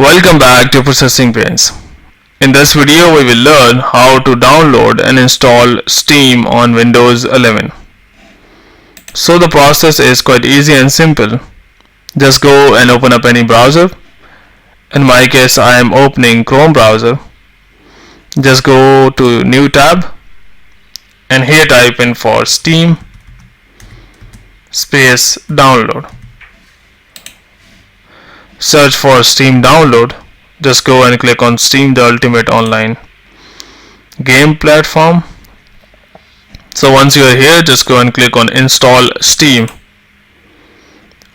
Welcome back to Processing Pains. In this video we will learn how to download and install Steam on Windows 11. So the process is quite easy and simple. Just go and open up any browser. In my case I am opening Chrome browser. Just go to new tab and here type in for Steam space download. Search for Steam download. Just go and click on Steam, the ultimate online game platform. So once you are here, just go and click on install Steam.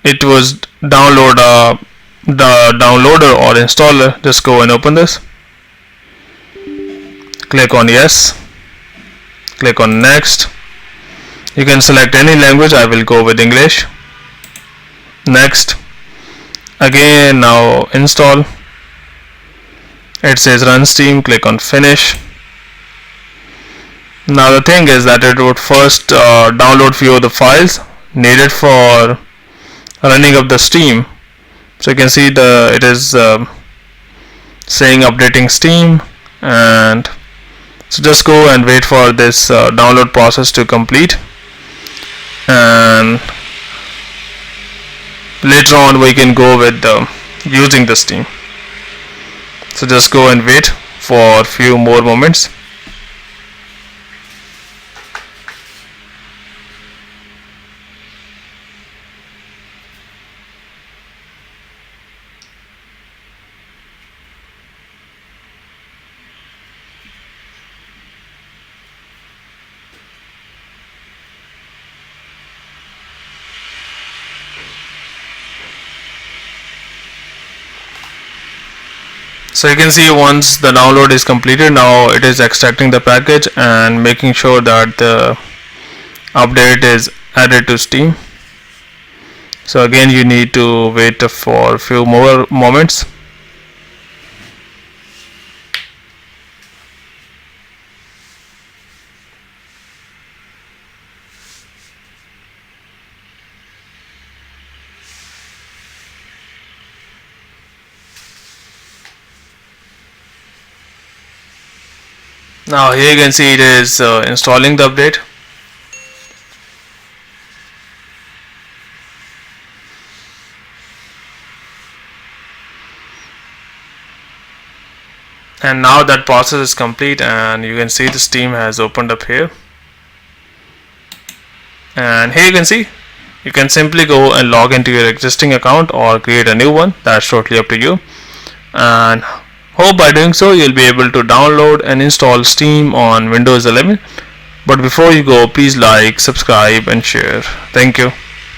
It was download the downloader or installer. Just go and open this. Click on yes. Click on next. You can select any language. I will go with English. Next. Again, now install. It says run Steam. Click on finish. Now the thing is that it would first download few of the files needed for running up the Steam. So you can see it is saying updating Steam, and so just go and wait for this download process to complete, and later on we can go with using the Steam. So just go and wait for a few more moments. So you can see once the download is completed, now it is extracting the package and making sure that the update is added to Steam. So again you need to wait for a few more moments. Now here you can see it is installing the update. And now that process is complete, and you can see the Steam has opened up here. And here you can see you can simply go and log into your existing account or create a new one. That's totally up to you. And hope by doing so you'll be able to download and install Steam on Windows 11. But before you go, please like, subscribe and share. Thank you.